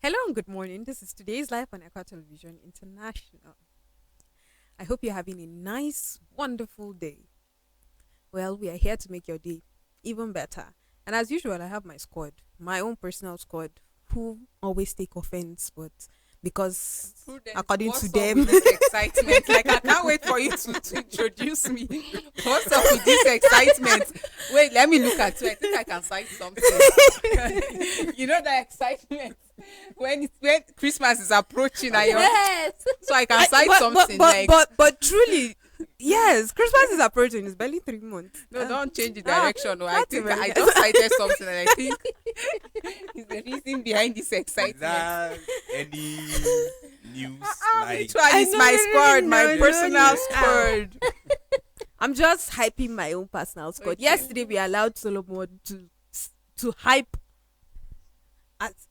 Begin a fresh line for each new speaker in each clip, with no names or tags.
Hello and good morning. This is today's live on Equa Television International. I hope you're having a nice, wonderful day. Well, we are here to make your day even better. And as usual, I have my squad, my own personal squad, who always take offense, but because
Prudence,
according
what's
to
up
them,
with this excitement? Like, I can't wait for you to introduce me. What's up with this excitement? Wait, let me look at you. I think I can cite something. You know the excitement when Christmas is approaching, and
Yes.
so I can cite something like.
but truly, yes, Christmas is approaching. It's barely 3 months.
No, don't change the direction. I
that's
think
very
I
nice.
just cited something, and I think is the reason behind this
Is
excitement.
that any news? Like,
Which one is my squad? My personal squad.
I'm just hyping my own personal squad.
Okay.
Yesterday we allowed Solomon to hype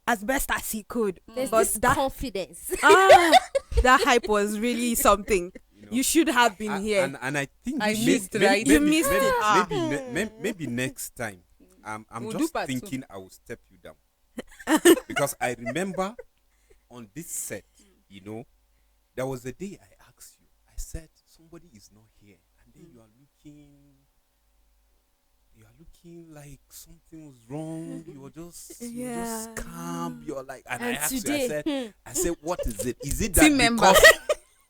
as best as he could.
There's
But
this
that
confidence.
that hype was really something. You should have been here.
and I think
I missed, right?
You missed it.
Maybe next time. I'm
We'll do
just
part two.
thinking I will step you down because I remember on this set, there was a day I asked you. I said somebody is not here, and then you are looking like something was wrong. You were just calm. You're like, and I
And
asked
today,
you. I said, what is it? Is it that
Team member.
because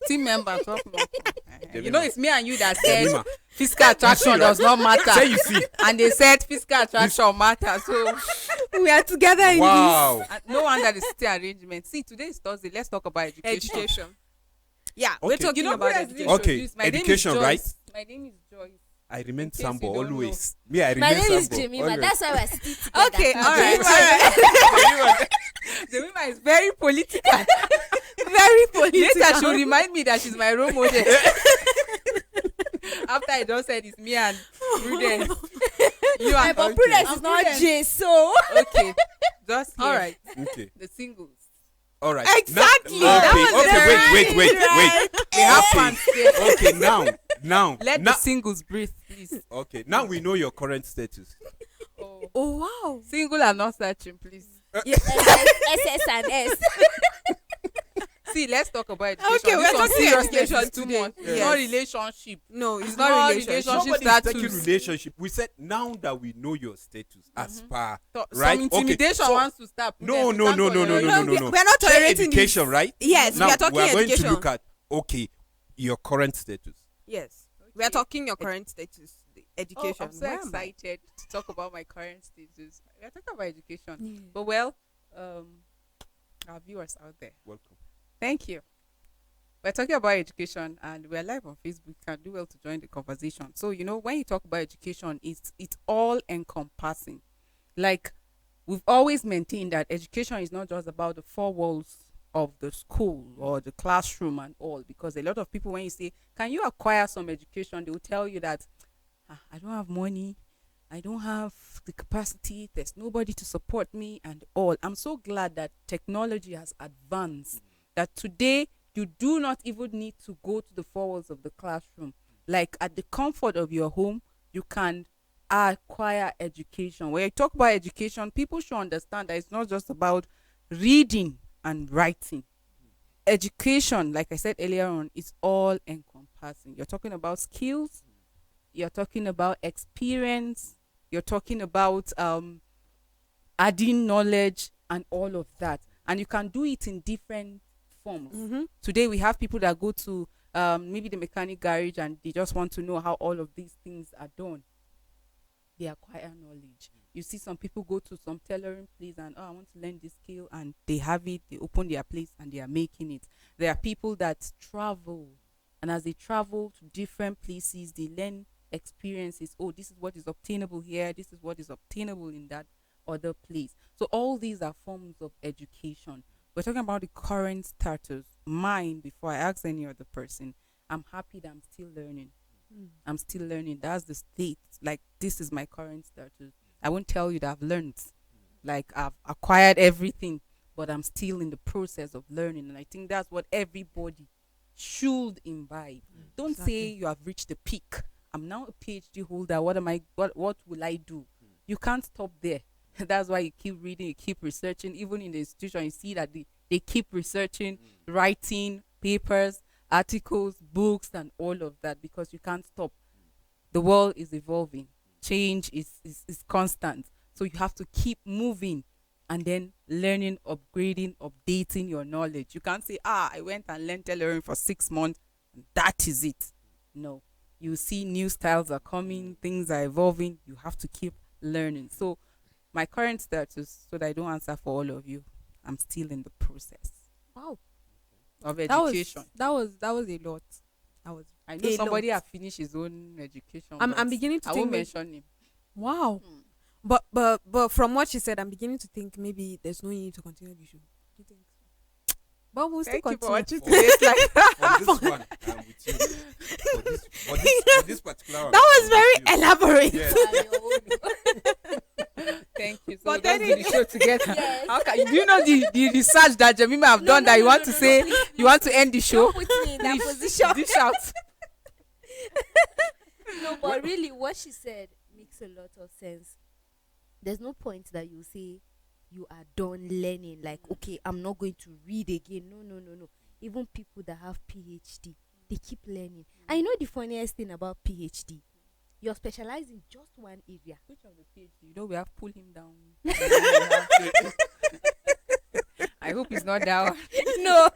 Team member. Talk more. You
Jemima.
know, it's me and you that said
Jemima,
physical attraction does not matter.
say you see?
And they said physical attraction matters. So
We are together in
Wow.
no wonder the city arrangement. See, today is Thursday. Let's talk about
this
education.
education. Yeah,
Okay.
we're talking
You know,
about
who has
education.
been
Okay,
introduced? My name is
education,
Joyce.
right?
My name is Joyce.
I remain
case
Sambo
you don't
always. Me, I
My
remain
name is
Sambo
Jemima.
always.
That's why we're still together.
Okay, all right,
Jemima. Jemima is very political.
very political.
Later, she'll remind me that she's my role model. After I just said it's me and Prudence. You
My
and
but Prudence
I'm
is not
Prudence.
J, so.
Okay, just here.
All right.
Okay,
The singles.
all right.
Exactly.
Now,
That
okay,
was
okay.
very
Wait.
They have
Okay.
fans there.
Okay, now,
Let
now.
the singles breathe, please.
Okay, now we know your current status.
Oh.
Oh wow.
Single and not searching, please.
SS and S.
See, let's talk about education.
Okay,
This
we're
one
talking
seriousness
education
is too
today.
much. It's
Yes.
not relationship.
No, it's
It's
not
not
relationship.
relationship.
Nobody is
status.
taking relationship. We said now that we know your status as per
So,
right.
Some intimidation
okay, so,
wants to start.
No,
Prudence,
no,
you can't
no, no, no,
tolerate-
no, no, no.
We're not
Say
tolerating
education,
this.
right?
Yes,
Now
we are talking
we are going
education.
to look at your current status.
Yes, we are talking your current status, the
Oh,
education.
I'm so
Where am I?
excited to talk about my current status. We are talking about education. But well, our viewers out there,
Welcome.
thank you. We're talking about education and we're live on Facebook. You can do well to join the conversation. So, when you talk about education, it's all encompassing. Like, we've always maintained that education is not just about the four walls of the school or the classroom and all, because a lot of people, when you say, can you acquire some education, they will tell you that I don't have money, I don't have the capacity, there's nobody to support me and all. I'm so glad that technology has advanced, that today you do not even need to go to the four walls of the classroom. Like, at the comfort of your home, you can acquire education. When you talk about education, people should understand that it's not just about reading and writing. Education, like I said earlier on, is all encompassing. You're talking about skills, you're talking about experience, you're talking about adding knowledge and all of that. And you can do it in different forms.
Mm-hmm.
Today we have people that go to maybe the mechanic garage and they just want to know how all of these things are done. They acquire knowledge. You see some people go to some tailoring place and I want to learn this skill, and they have it, they open their place and they are making it. There are people that travel, and as they travel to different places, they learn experiences. Oh, this is what is obtainable here, this is what is obtainable in that other place. So all these are forms of education. We're talking about the current status. Mine, before I ask any other person, I'm happy that I'm still learning. I'm still learning. That's the state. Like, this is my current status. I won't tell you that I've learned. Like, I've acquired everything, but I'm still in the process of learning. And I think that's what everybody should imbibe. Don't say you have reached the peak. I'm now a PhD holder. What will I do? You can't stop there. That's why you keep reading, you keep researching. Even in the institution, you see that they keep researching, writing papers, articles, books, and all of that, because you can't stop. The world is evolving. Change is constant. So you have to keep moving and then learning, upgrading, updating your knowledge. You can't say, I went and learned tailoring for 6 months and that is it. No. You see new styles are coming, things are evolving. You have to keep learning. So my current status, so that I don't answer for all of you, I'm still in the process
Wow.
of
That was
education.
that was that was a lot. That was
I know
a
somebody
lot.
has finished his own education.
I'm
but
beginning to
I
think
won't
maybe-
mention him.
Wow.
Mm.
But from what she said, I'm beginning to think maybe there's no need to continue the show. Do you think so? But we'll still
Thank you for
continue.
watching today's live.
For this one, I'm with you. For this particular one,
That was
I'm
very
with you.
elaborate.
Yes.
Thank you. So
But
let's
then
do the show together.
Yes.
How can, do you know the research that Jemima have done that you want to say you want to end the show?
Don't put me in that
Please,
position.
dish out.
No, but really, what she said makes a lot of sense. There's no point that you say you are done learning. Like, okay, I'm not going to read again. No, no, no, no. Even people that have PhD, they keep learning. And you know the funniest thing about PhD? You're specialized in just one area.
Which of the PhD? You know we have pull him down. I hope it's not that one.
No,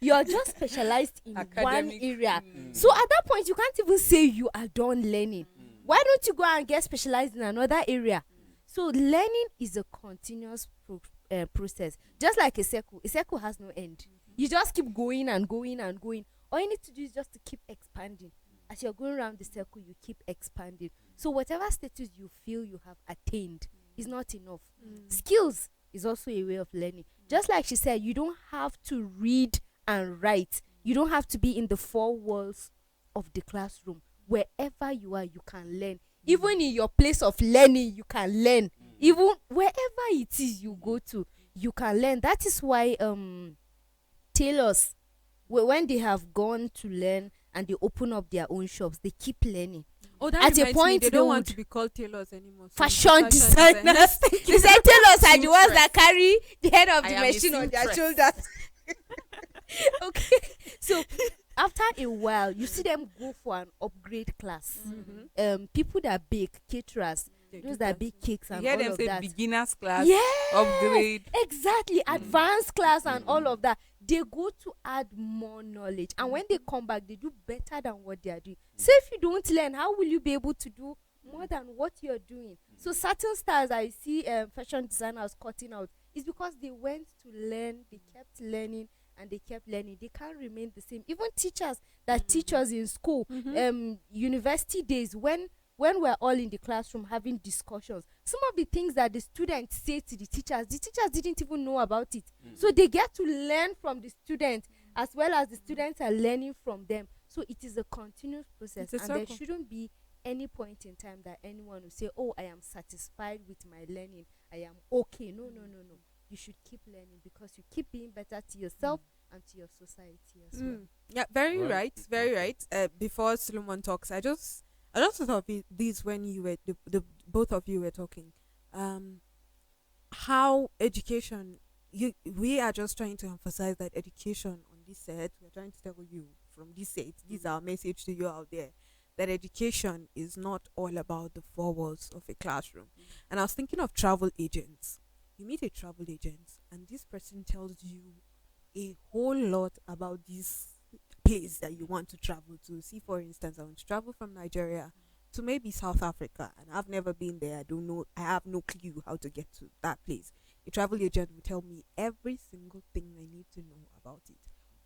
you're just specialized in one
Academic.
area.
Mm.
So at that point, you can't even say you are done learning. Why don't you go and get specialized in another area? So learning is a continuous process, just like a circle. A circle has no end. You just keep going and going and going. All you need to do is just to keep expanding. As you're going around the circle, you keep expanding. So whatever status you feel you have attained is not enough. Skills is also a way of learning. Just like she said, you don't have to read and write. You don't have to be in the four walls of the classroom. Wherever you are, you can learn. Even in your place of learning, you can learn. Even wherever it is you go to, you can learn. That is why tailors, when they have gone to learn and they open up their own shops, they keep learning.
Oh, that
At a
reminds me,
point,
they
they
don't want
would-
to be called tailors anymore. So
Fashion designers. They said tailors are the ones that carry the head of
I
the
am a
machine on their
seamstress.
shoulders. Okay, so after a while, you see them go for an upgrade class. People that bake, caterers, those that bake cakes
You
and
hear
all
them
of
say
that.
beginners class,
Yes,
upgrade.
exactly, advanced class and all of that. They go to add more knowledge, and when they come back, they do better than what they are doing. So if you don't learn, how will you be able to do more than what you're doing? So certain styles I see fashion designers cutting out is because they went to learn, they kept learning, and they kept learning. They can't remain the same. Even teachers that teach us in school, university days, when we're all in the classroom having discussions, some of the things that the students say to the teachers didn't even know about it. So they get to learn from the students as well as the students are learning from them. So it is a continuous process,
It's a
and there
circle.
shouldn't be any point in time that anyone will say, oh, I am satisfied with my learning, I am okay. No, no, no, no. You should keep learning, because you keep being better to yourself and to your society as well.
Yeah, very
Right.
right, very right. Before Solomon talks, I just thought of this when you were the both of you were talking. How education, we are just trying to emphasize that education on this set. We're trying to tell you from this set. This is our message to you out there, that education is not all about the four walls of a classroom. And I was thinking of travel agents. You meet a travel agent, and this person tells you a whole lot about this place that you want to travel to. See, for instance, I want to travel from Nigeria to maybe South Africa, and I've never been there. I don't know. I have no clue how to get to that place. A travel agent will tell me every single thing I need to know about it.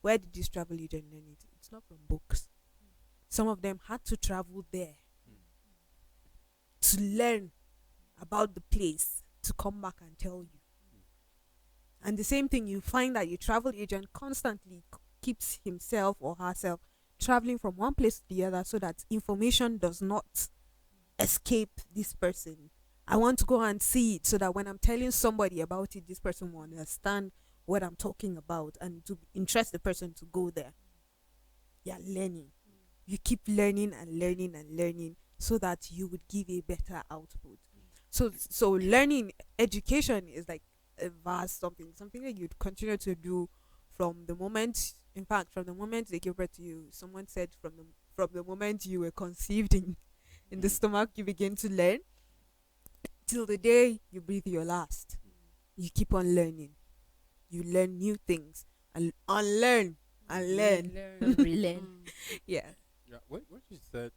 Where did this travel agent learn it? It's not from books. Some of them had to travel there to learn about the place, to come back and tell you. And the same thing, you find that your travel agent constantly keeps himself or herself traveling from one place to the other, so that information does not escape this person. I want to go and see it, so that when I'm telling somebody about it, this person will understand what I'm talking about, and to interest the person to go there. You're learning. You keep learning and learning and learning, so that you would give a better output. So learning, education is like a vast something that you'd continue to do from the moment. In fact, from the moment they give birth to you, someone said from the moment you were conceived in the stomach, you begin to learn till the day you breathe your last. You keep on learning. You learn new things and unlearn and learn.
Relearn.
Yeah.
Yeah, what you said,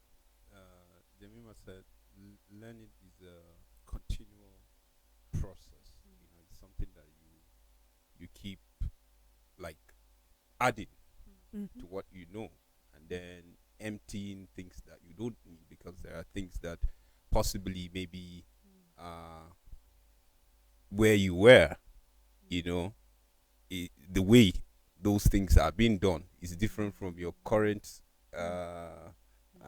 Jemima said, learning is a continual process. You know, it's something that you keep like adding to what you know, and then emptying things that you don't need, because there are things that possibly maybe where you were, you know, the way those things are being done is different from your current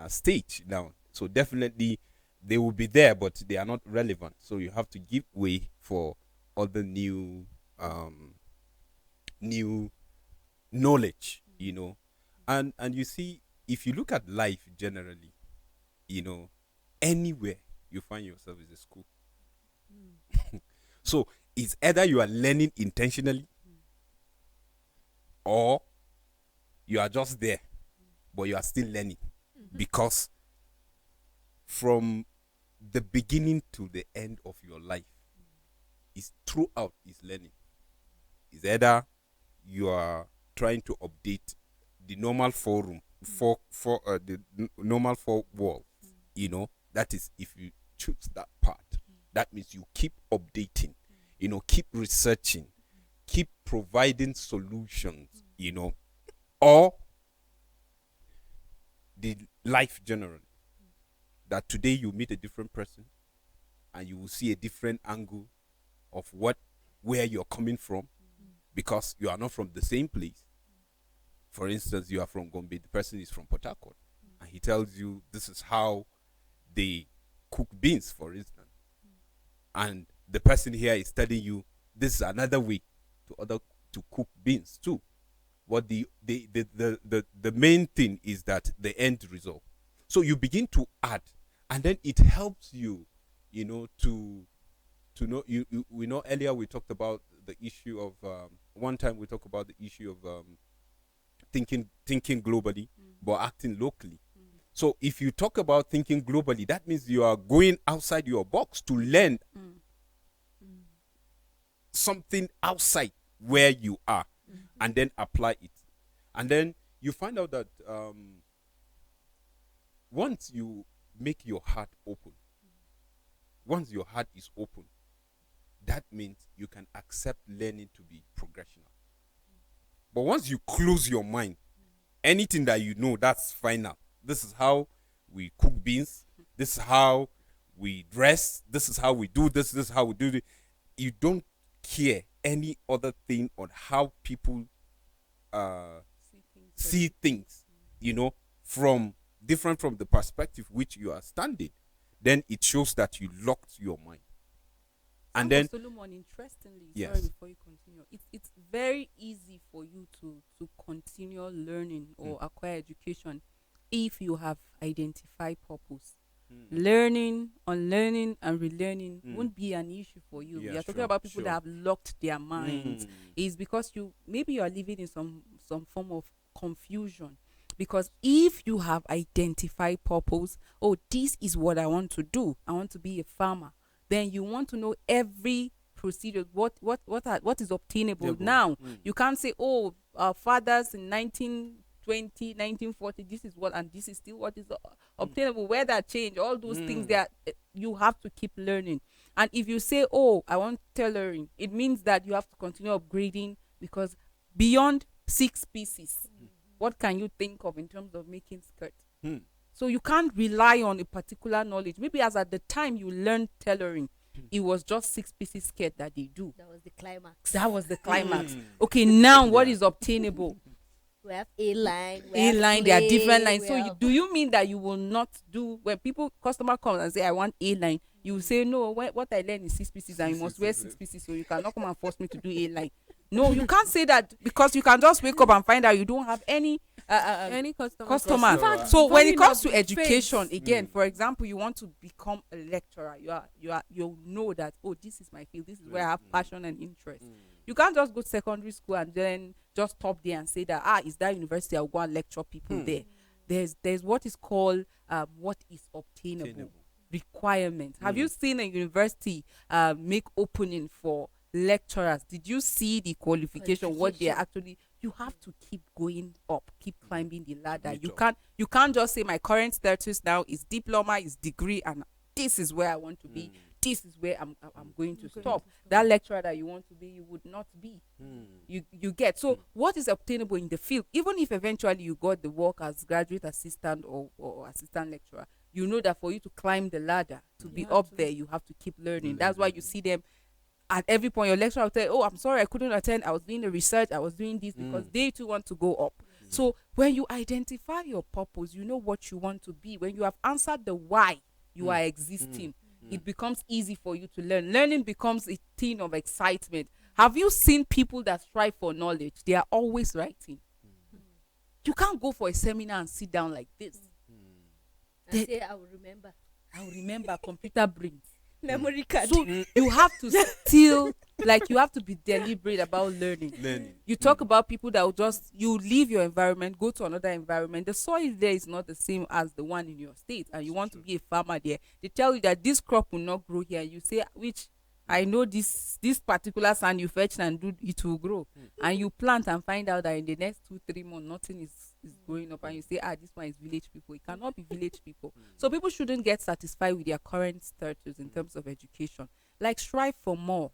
stage now. So definitely they will be there, but they are not relevant. So you have to give way for other new knowledge, you know. And you see, if you look at life generally, you know, anywhere you find yourself is a school. So it's either you are learning intentionally, or you are just there, but you are still learning, because from the beginning to the end of your life is throughout is learning. Is either you are trying to update the normal normal four walls, you know. That is, if you choose that part, that means you keep updating, you know, keep researching, keep providing solutions, you know, or the life generally. That today you meet a different person and you will see a different angle of where you're coming from, because you are not from the same place. For instance, you are from Gombe, the person is from Port Harcourt, and he tells you this is how they cook beans, for instance. And the person here is telling you this is another way to cook beans too. What the main thing is that the end result. So you begin to add, and then it helps you, you know, to know. We know earlier we talked about the issue of one time we talked about the issue of thinking globally but acting locally. So if you talk about thinking globally, that means you are going outside your box to learn something outside where you are, and then apply it. And then you find out that once you make your heart open, once your heart is open, that means you can accept learning to be progressional. But once you close your mind, anything that you know, that's final. This is how we cook beans. This is how we dress. This is how we do this. This is how we do it. You don't care any other thing on how people see things, you know, from different from the perspective which you are standing. Then it shows that you locked your mind. And then
Solomon, interestingly,
yes.
sorry, before you continue, it's very easy for you to continue learning or acquire education if you have identified purpose. Learning, unlearning, and relearning won't be an issue for you.
Yeah,
We are talking
sure,
about people
sure.
that have locked their minds. It's because you are living in some form of confusion. Because if you have identified purpose, oh, this is what I want to do. I want to be a farmer. Then you want to know every procedure, what is obtainable now. You can't say, oh, our fathers in 1920, 1940, this is what, and this is still what is obtainable. Weather change, all those things that you have to keep learning. And if you say, oh, I want tailoring, it means that you have to continue upgrading, because beyond 6 pieces, what can you think of in terms of making skirts? So you can't rely on a particular knowledge. Maybe as at the time you learned tailoring, it was just 6 pieces skirt that they do.
That was the climax.
That was the climax. Okay, now what is obtainable?
We have A-line.
There are different lines. So do you mean that you will not do, when customer comes and say, I want A-line, you will say, no, what I learned is 6 pieces and you must wear 6 pieces, so you cannot come and force me to do A-line. No, you can't say that, because you can just wake up and find out you don't have any
Any customer.
customer.
In fact,
So when
funny
it comes
enough,
to education,
trades.
again, for example, you want to become a lecturer. You know that, oh, this is my field. This is where I have passion and interest. You can't just go to secondary school and then just stop there and say that is that university, I'll go and lecture people there. There's what is called what is obtainable requirement. Have you seen a university make opening for lecturers? Did you see the qualification? What they actually, you have to keep going up, keep climbing the ladder. You can't just say my current status now is diploma, is degree, and this is where I want to be. This is where I'm going to stop. That lecturer that you want to be, you would not be. You get. So what is obtainable in the field, even if eventually you got the work as graduate assistant or assistant lecturer, you know that for you to climb the ladder, to be up there, you have to keep learning. That's why you see them at every point. Your lecturer will tell you, oh, I'm sorry, I couldn't attend. I was doing the research. I was doing this, because they too want to go up. So when you identify your purpose, you know what you want to be. When you have answered the why you are existing, it becomes easy for you to learn. Learning becomes a thing of excitement. Have you seen people that strive for knowledge? They are always writing. You can't go for a seminar and sit down like this.
And say, I will remember
computer brain.
memory card.
So you have to still, like, you have to be deliberate about learning. You talk about people that will just, you leave your environment, go to another environment. The soil there is not the same as the one in your state, and you want to be a farmer there. They tell you that this crop will not grow here. You say, which I know this particular sand you fetch and do it will grow. And you plant and find out that in the next 2-3 months nothing is growing up, and you say, this one is village people. It cannot be village people. So people shouldn't get satisfied with their current status in terms of education. Like, strive for more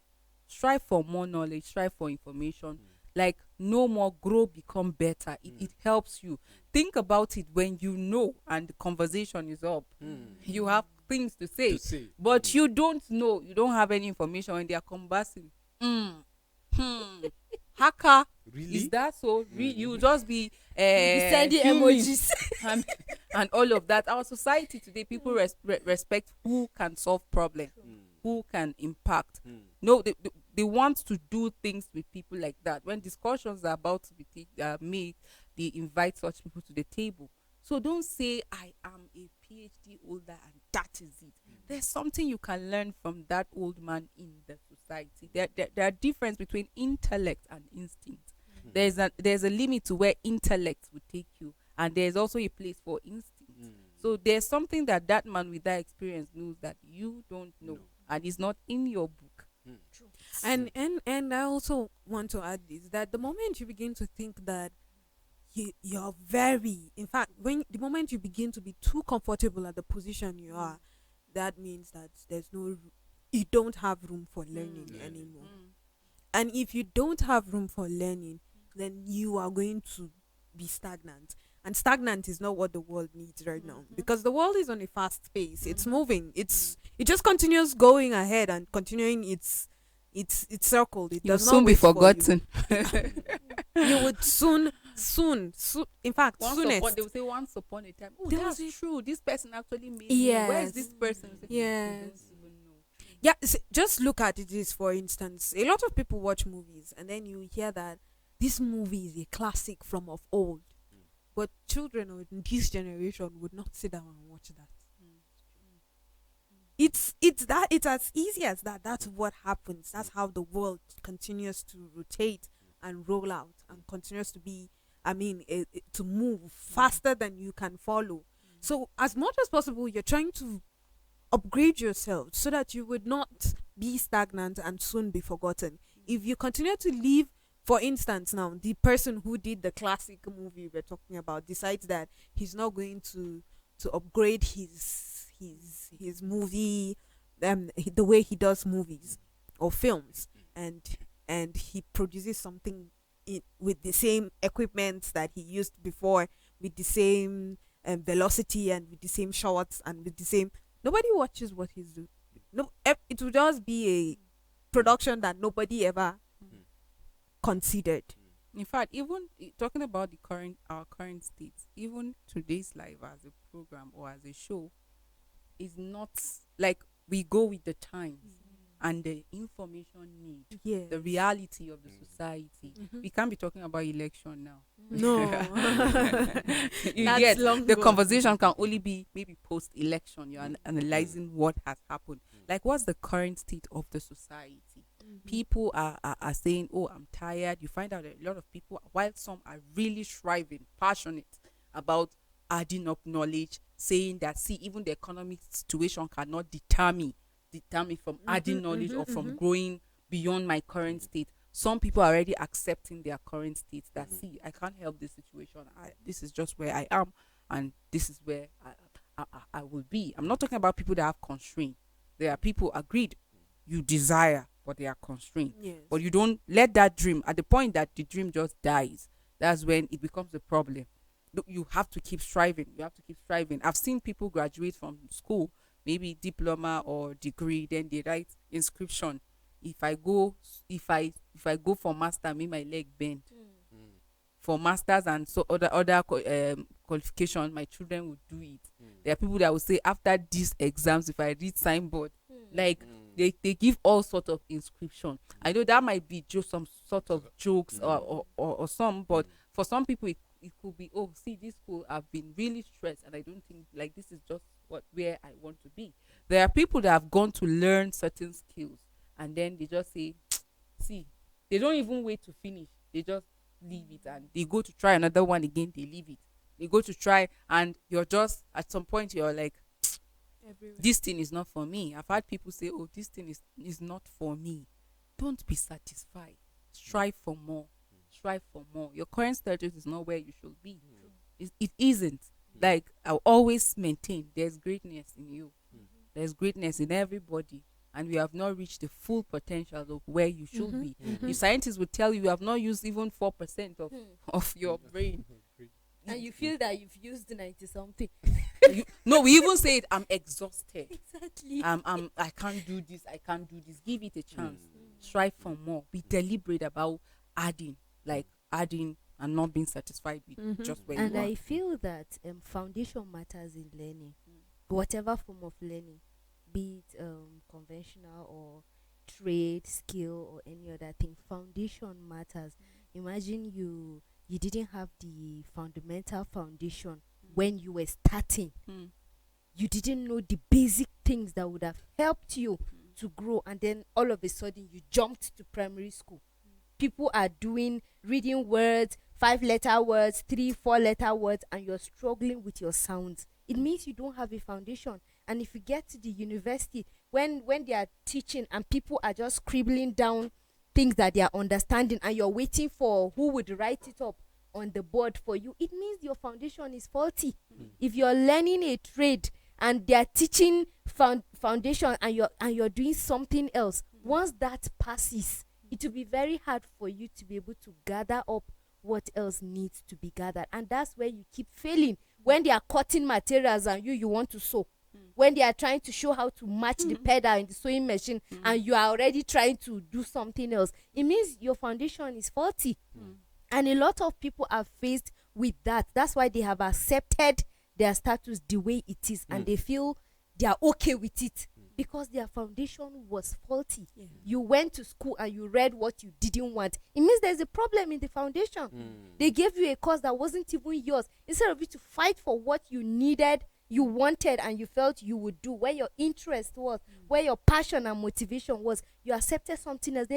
knowledge, strive for information. Like, know more, grow, become better. It helps you. Think about it when you know and the conversation is up. You have things to say. But you don't know, you don't have any information when they are conversing. Hacker,
Really?
is that so? You just be
sending emojis
and all of that. Our society today, people respect who can solve problems, who can impact. No, they want to do things with people like that. When discussions are about to be made, they invite such people to the table. So don't say, I am a PhD holder and that is it. There's something you can learn from that old man in the society. There are difference between intellect and instinct. There's a limit to where intellect will take you, and there's also a place for instinct. So there's something that man with that experience knows that you don't know, and it's not in your book.
And I also want to add this, that the moment you begin to think that you're the moment you begin to be too comfortable at the position you are, that means that you don't have room for learning anymore. And if you don't have room for learning, then you are going to be stagnant. And stagnant is not what the world needs right now, because the world is on a fast pace. It's moving. It just continues going ahead and continuing its circle. It
You'll
does
soon
not
be
wait for
forgotten.
you would soon, in fact, soonest.
They will say once upon a time. Oh,
There
that's
was
true. This person actually made
Yes.
me. Where is this person?
Yes.
You don't even know.
Yeah, just look at this, for instance. A lot of people watch movies, and then you hear that this movie is a classic from of old. But children of this generation would not sit down and watch that. It's as easy as that. That's what happens. That's how the world continues to rotate and roll out and continues to be, to move faster than you can follow. So as much as possible, you're trying to upgrade yourself so that you would not be stagnant and soon be forgotten. If you continue to live, for instance, now the person who did the classic movie we're talking about decides that he's not going to upgrade his movie, the way he does movies or films, and he produces something with the same equipment that he used before, with the same velocity and with the same shots and with the same. Nobody watches what he's doing. No, it will just be a production that nobody ever considered.
In fact, even talking about our current state, even today's life as a program or as a show is not like we go with the times. and the information need,
Yes.
the reality of the society.
Mhm.
We can't be talking about election now.
No.
You
That's
get
long
the
gone.
conversation can only be maybe post election. You're analyzing what has happened. Like, what's the current state of the society? People are saying, oh, I'm tired. You find out that a lot of people, while some are really striving, passionate about adding up knowledge, saying that, see, even the economic situation cannot deter me from adding knowledge or from growing beyond my current state. Some people are already accepting their current state, that, see, I can't help this situation. This is just where I am, and this is where I will be. I'm not talking about people that have constraint. There are people, agreed, you desire, but they are constrained.
Yes.
But you don't let that dream, at the point that the dream just dies, that's when it becomes a problem. Look, you have to keep striving. You have to keep striving. I've seen people graduate from school, maybe diploma or degree, then they write inscription. If I go for master, may my leg bend. For masters and so other qualification, my children would do it. There are people that will say, after these exams, if I read signboard, like they give all sort of inscription. I know that might be just some sort of jokes or some, but for some people it could be, oh, see, this school, I've been really stressed and I don't think, like, this is just where I want to be. There are people that have gone to learn certain skills and then they just say, see, they don't even wait to finish. They just leave it and they go to try another one again. They leave it. They go to try, and you're just, at some point you're like,
Everywhere.
this thing is not for me. I've had people say, oh, this thing is not for me. Don't be satisfied. Strive for more. Strive for more. Your current status is not where you should be. It isn't. Like, I'll always maintain, there's greatness in you. There's greatness in everybody, and we have not reached the full potential of where you should be. The scientists would tell you have not used even 4% of your brain.
And you feel that you've used 90 something.
No, we even say it, I'm exhausted.
Exactly.
I can't do this. Give it a chance. Strive for more. Be deliberate about adding and not being satisfied with just where
And
you are.
I feel that foundation matters in learning, whatever form of learning, be it conventional or trade, skill, or any other thing. Foundation matters. Imagine you didn't have the fundamental foundation when you were starting. You didn't know the basic things that would have helped you to grow, and then all of a sudden you jumped to primary school. People are reading words, 5-letter words, 3-4-letter words, and you're struggling with your sounds. It means you don't have a foundation. And if you get to the university, when they are teaching and people are just scribbling down things that they are understanding, and you're waiting for who would write it up on the board for you, it means your foundation is faulty. If you're learning a trade and they are teaching foundation and you're doing something else, once that passes, it will be very hard for you to be able to gather up what else needs to be gathered. And that's where you keep failing. When they are cutting materials and you want to sew, when they are trying to show how to match the pedal in the sewing machine, and you are already trying to do something else, it means your foundation is faulty. And a lot of people are faced with that. That's why they have accepted their status the way it is, and they feel they are okay with it because their foundation was faulty. You went to school and you read what you didn't want. It means there's a problem in the foundation. They gave you a course that wasn't even yours. Instead of you to fight for what you needed, you wanted, and you felt you would do, where your interest was, where your passion and motivation was, you accepted something else.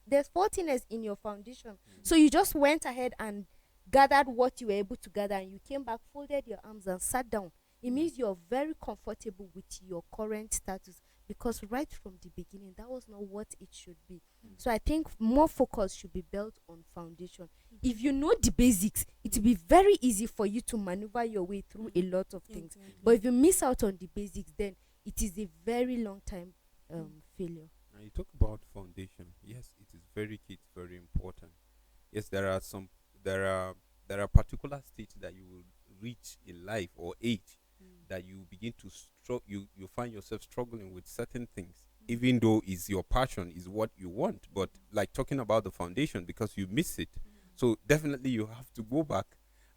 There's faultiness in your foundation. So you just went ahead and gathered what you were able to gather, and you came back, folded your arms, and sat down. It means you're very comfortable with your current status, because right from the beginning, that was not what it should be. So I think more focus should be built on foundation. If you know the basics, it will be very easy for you to maneuver your way through a lot of things. But if you miss out on the basics, then it is a very long time failure.
Now you talk about foundation. Yes, it is very key. It's very important. Yes, there are particular states that you will reach in life or age that you begin to you find yourself struggling with certain things, even though is your passion, is what you want. But like talking about the foundation, because you miss it, so definitely you have to go back,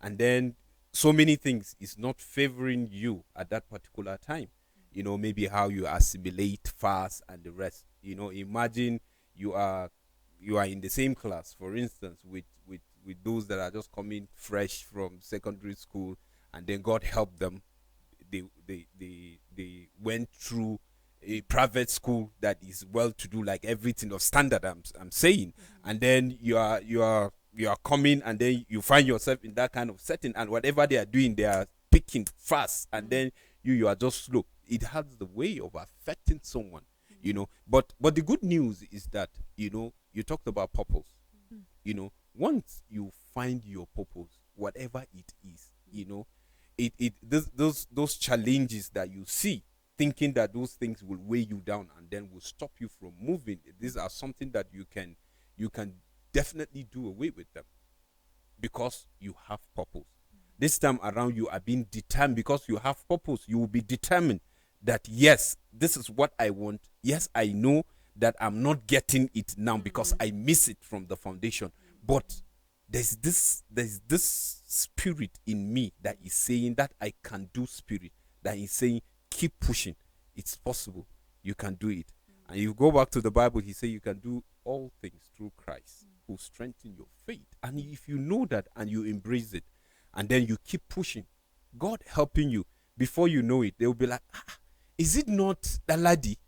and then so many things is not favoring you at that particular time. Maybe how you assimilate fast and the rest. Imagine you are in the same class, for instance, with those that are just coming fresh from secondary school, and then God help them, they went through a private school that is well to do, like everything of standard, I'm saying. And then you are coming, and then you find yourself in that kind of setting, and whatever they are doing, they are picking fast, and then you are just slow. It has the way of affecting someone, but the good news is that, you talked about purpose. Once you find your purpose, whatever it is, those challenges that you see, thinking that those things will weigh you down and then will stop you from moving, these are something that you can definitely do away with them, because you have purpose. This time around, you are being determined. Because you have purpose, you will be determined that, yes, this is what I want. Yes, I know that I'm not getting it now because I miss it from the foundation, but there's this spirit in me that is saying that I can do, spirit that is saying, keep pushing, it's possible, you can do it. And you go back to the Bible, he said you can do all things through Christ who strengthen your faith. And if you know that and you embrace it, and then you keep pushing, God helping you, before you know it, they will be like, is it not the laddie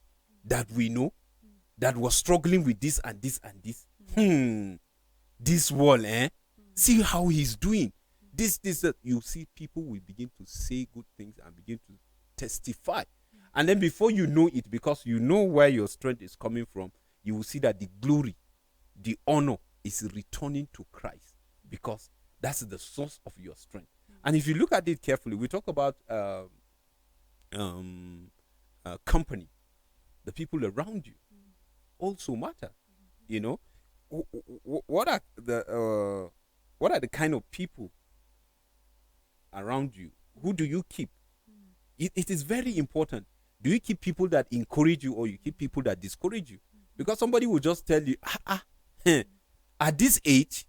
that we know that was struggling with this and this and this? This wall, see how he's doing this. You see, people will begin to say good things and begin to testify. And then before you know it, because you know where your strength is coming from, you will see that the glory, the honor is returning to Christ, because that's the source of your strength. And if you look at it carefully, we talk about company. The people around you also matter. What are the kind of people around you? Who do you keep? It is very important. Do you keep people that encourage you, or you keep people that discourage you? Because somebody will just tell you, at this age,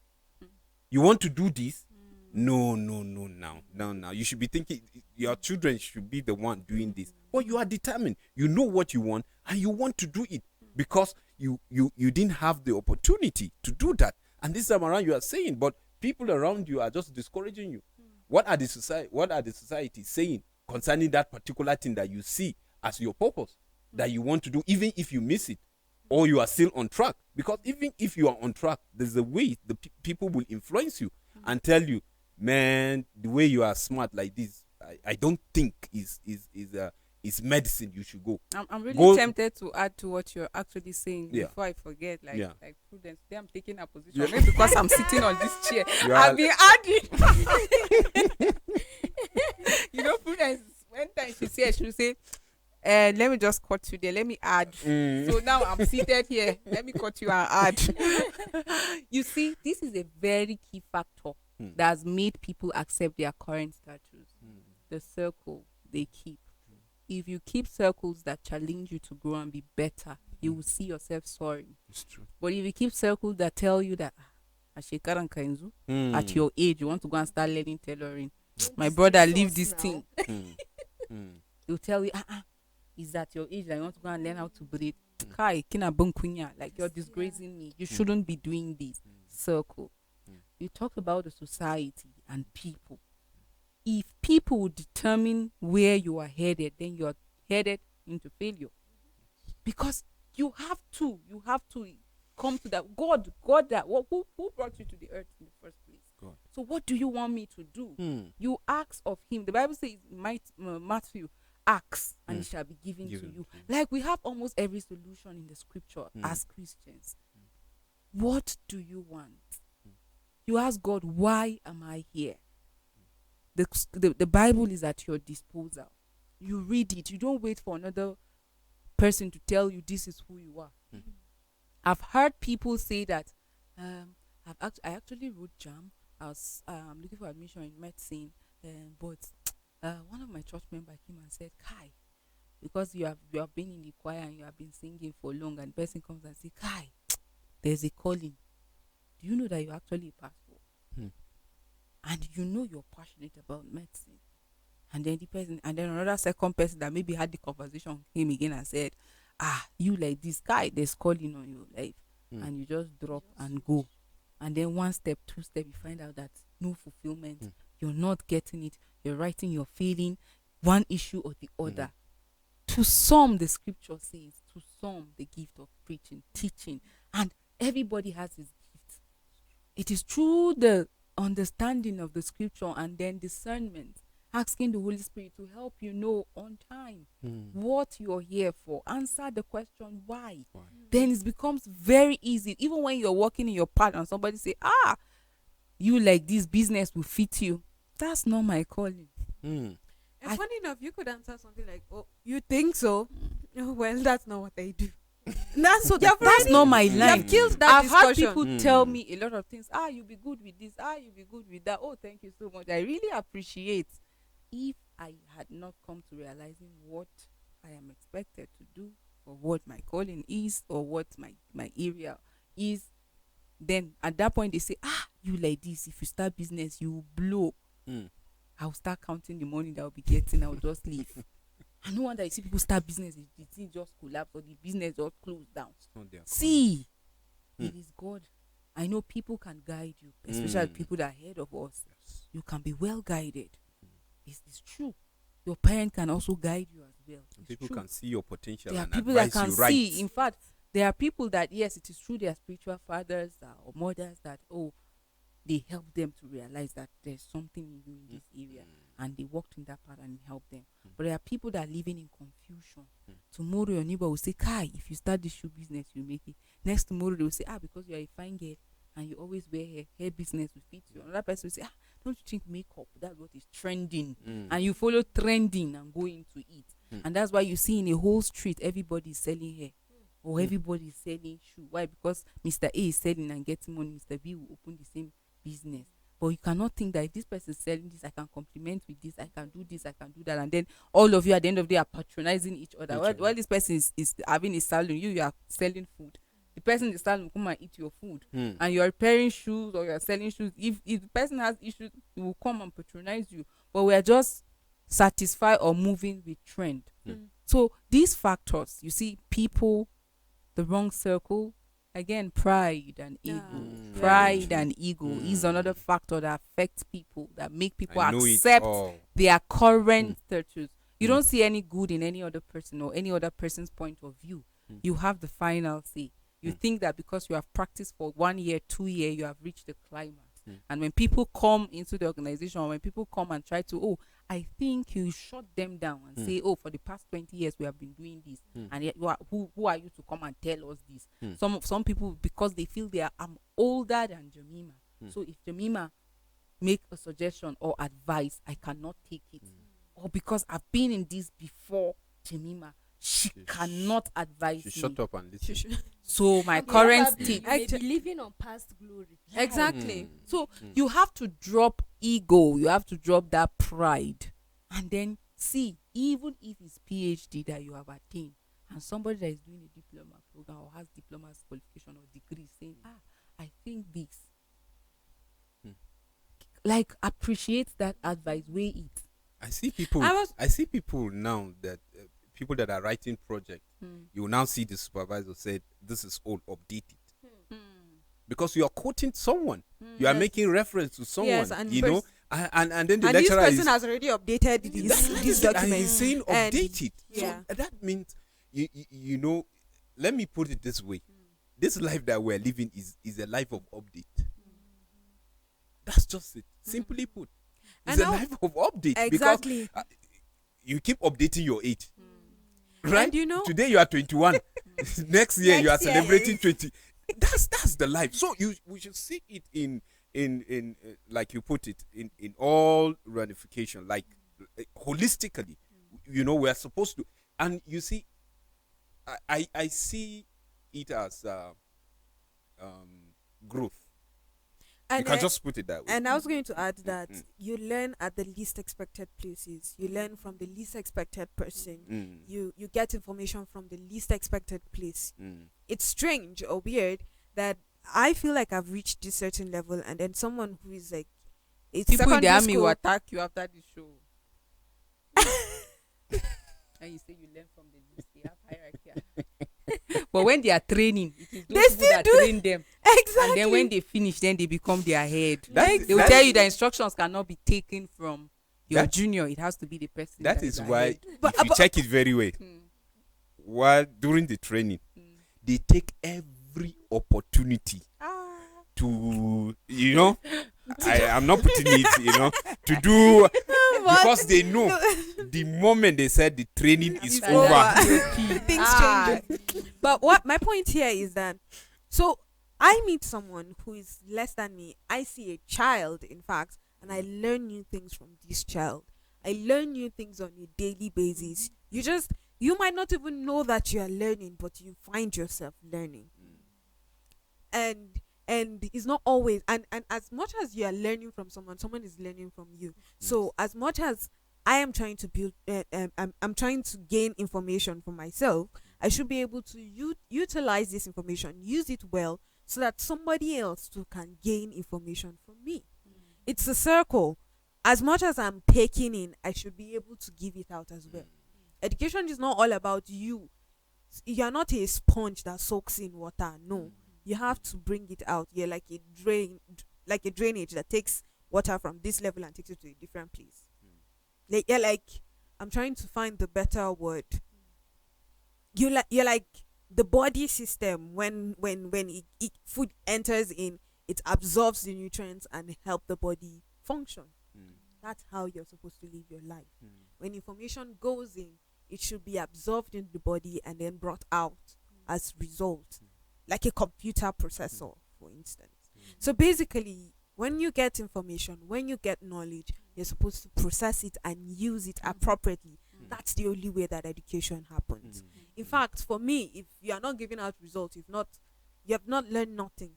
you want to do this? No, now. You should be thinking your children should be the one doing this. But you are determined. You know what you want, and you want to do it, because you didn't have the opportunity to do that. And this time around, you are saying, but people around you are just discouraging you. What are the society saying concerning that particular thing that you see as your purpose, that you want to do, even if you miss it, or you are still on track? Because even if you are on track, there's a way the people will influence you and tell you, man, the way you are smart like this, I don't think is medicine. You should go.
I'm really tempted to add to what you're actually saying before I forget. Like Prudence, today I'm taking a position. Maybe because I'm sitting on this chair. I've been adding. Prudence, one time she will say, let me just cut you there. Let me add. So now I'm seated here. Let me cut you and add. You see, this is a very key factor that has made people accept their current status. The circle they keep. If you keep circles that challenge you to grow and be better, you will see yourself soaring.
It's true.
But if you keep circles that tell you that at your age you want to go and start learning tailoring, my brother, leave this thing. They'll tell you, is that your age that you want to go and learn how to breathe? Kai, kina bunkunya, like you're disgracing me. You shouldn't be doing this. Circle. You talk about the society and people. If people would determine where you are headed, then you're headed into failure. Because you have to come to that God that who brought you to the earth in the first place.
God.
So what do you want me to do? You ask of him. The Bible says, Matthew, ask and it shall be given to you. Like we have almost every solution in the scripture as Christians. What do you want? You ask God, why am I here? The Bible is at your disposal. You read it. You don't wait for another person to tell you this is who you are. I've heard people say that I actually wrote JAM. I was looking for admission in medicine, but one of my church members came and said, Kai, because you have been in the choir and you have been singing for long, and the person comes and says, Kai, there's a calling. Do you know that you're actually a pastor? And you know you're passionate about medicine. And then another second person that maybe had the conversation came again and said, you like this guy, there's calling on your life,
Mm.
and you just drop and go, and then one step, two step, you find out that no fulfillment,
Mm.
you're not getting it, you're writing, you're failing one issue or the other. To some, the scripture says, to some, the gift of preaching, teaching, and everybody has his gift. It is through the understanding of the scripture and then discernment, asking the Holy Spirit to help you know on time
Mm.
what you're here for. Answer the question, why?
Why?
Then it becomes very easy. Even when you're working in your part and somebody say, you like this business will fit you. That's not my calling.
Mm.
And
I-
funny enough, you could answer something like, "Oh, you think so? Oh, well, that's not what I do." That's so.
That's not my
You
line.
have killed that
I've had
discussion.
people tell
Mm.
me a lot of things. You'll be good with this. You'll be good with that. Oh, thank you so much. I really appreciate. If I had not come to realizing what I am expected to do, or what my calling is, or what my area is, then at that point they say, you like this. If you start business, you will blow.
Mm.
I'll start counting the money that I'll be getting. I'll just leave. And no wonder you see people start business, the thing just collapse or the business just close down.
It's not their calling.
See,
Mm.
it is God. I know people can guide you, especially
Mm.
people that are ahead of us.
Yes.
You can be well guided. It's true. Your parent can also guide you as well. It's
People
true.
can see your potential
There are
and
people that
advise
can
you right.
see. In fact, there are people that, yes, it is true, they are spiritual fathers or mothers that, they help them to realize that there's something in you in this area, and they walked in that path and helped them. But there are people that are living in confusion. Tomorrow your neighbor will say, Kai, if you start this shoe business, you make it. Next tomorrow they will say, because you are a fine girl and you always wear hair business will fit you. Another person will say, don't you think makeup, that's what is trending?
Mm.
And you follow trending and go into it. And that's why you see in a whole street, everybody is selling hair. Or everybody is selling shoe. Why? Because Mr. A is selling and getting money. Mr. B will open the same business. But you cannot think that if this person is selling this, I can complement with this, I can do this, I can do that. And then all of you at the end of the day are patronizing each other. While this person is having a salon, you are selling food. The person in the salon will come and eat your food.
Mm.
And you're repairing shoes or you're selling shoes. If the person has issues, he will come and patronize you. But we are just satisfied or moving with trend. So these factors, you see, people, the wrong circle, again, pride and ego.
Yeah.
Pride and ego is another factor that affects people, that make people
I know it
accept
all.
their current status. You don't see any good in any other person or any other person's point of view. You have the final say. You think that because you have practiced for 1 year, 2 years, you have reached the climax. And when people come into the organization, or when people come and try to, I think you shut them down and say, for the past 20 years we have been doing this, and yet who are you to come and tell us this? Some people, because they feel I'm older than Jemima, so if Jemima make a suggestion or advice, I cannot take it, or because I've been in this before Jemima, she cannot advise
She
me.
shut up and listen.
So my current
Probably
tip,
you may be living on past glory.
Exactly.
so you have to drop ego, you have to drop that pride, and then see, even if it's PhD that you have attained, and somebody that is doing a diploma program or has diploma's qualification or degree saying, I think this, like, appreciate that advice, weigh it.
I see people. I see people now that people that are writing projects. You will now see the supervisor said this is all updated because you are quoting someone. You are making reference to someone.
Yes, and
you know, and then the
and this
lecturer
person has already updated this
and
document.
he's saying
And-
updated.
yeah.
So that means you know. Let me put it this way: this life that we're living is a life of update. That's just it. Simply put, it's
And
a
now-
life of update.
Exactly.
Because you keep updating your age. Right?
And you know-
today you are 21. Next year you are
Next year.
celebrating 20. That's the life. So we should see it in like you put it in all ramification, like holistically. You know, we are supposed to, and you see, I see it as growth.
And
You can
I-
just put it that way.
And I was going to add that you learn at the least expected places. You learn from the least expected person. You get information from the least expected place. It's strange or weird that I feel like I've reached this certain level, and then someone who is like, it's
People in the
secondary
army
school.
will attack you after the show. And you say you learn from the least. They have hierarchy. But when they are training, it is
They
those people
still
that
do
train them.
Exactly.
And then when they finish, then they become their head.
That's-
They will
that's-
tell you the instructions cannot be taken from your
That-
junior. It has to be the person.
That is why,
ahead.
But-
if you
but-
check it very well,
Mm.
while during the training,
Mm.
they take every opportunity
Ah.
to, I'm not putting it, to do, because they know the moment they said the training is
It's
over.
over. Things
Ah.
change. But what my point here is that, so I meet someone who is less than me. I see a child, in fact, and I learn new things from this child. I learn new things on a daily basis. You might not even know that you are learning, but you find yourself learning. And it's not always, and as much as you are learning from someone is learning from you. So as much as I am trying to build, I'm trying to gain information for myself, I should be able to utilize this information, use it well, so that somebody else too can gain information from me. It's a circle. As much as I'm taking in, I should be able to give it out as well. Education is not all about you. You're not a sponge that soaks in water. No, you have to bring it out. You're like a drainage that takes water from this level and takes it to a different place. I'm trying to find the better word. You're like the body system. When food enters in, it absorbs the nutrients and help the body function. That's how you're supposed to live your life. When information goes in, it should be absorbed in the body and then brought out as result, like a computer processor, for instance. So basically, when you get information, when you get knowledge, you're supposed to process it and use it appropriately. That's the only way that education happens. In fact, for me, if you are not giving out results, you have not learned nothing.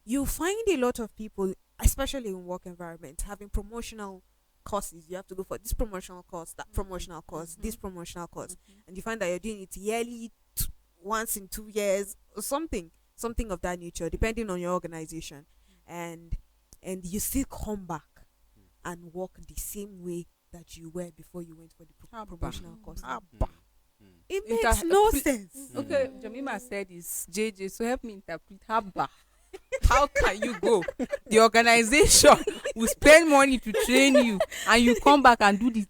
You find a lot of people, especially in work environments, having promotional courses. You have to go for this promotional course, that promotional course, this promotional course, and you find that you're doing it yearly, once in 2 years, or something of that nature, depending on your organization, and you still come back and work the same way that you were before you went for the promotional course. It makes no sense.
Okay, Jamima said is JJ, so help me interpret Habba. How can you go? The organization will spend money to train you, and you come back and do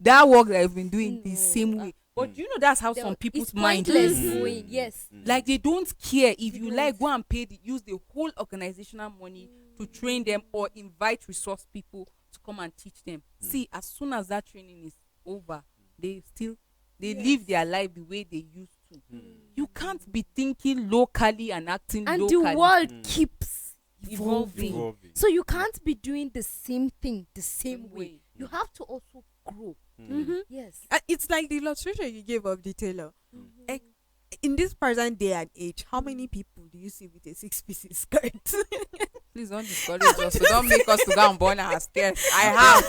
that work that you've been doing the same way. But you know that's how some people's mind
pointless
is.
going. Yes.
Like they don't care if you like go and use the whole organizational money to train them or invite resource people to come and teach them. See, as soon as that training is over, they live their life the way they used to. You can't be thinking locally and acting
And
locally.
the world keeps evolving.
Evolving.
So you can't be doing the same thing the same way. You have to also grow. Yes.
It's like the illustration you gave of the tailor. In this present day and age, how many people do you see with a 6-piece skirt?
Please don't discourage us. So don't make us to go and burn our stairs. I have.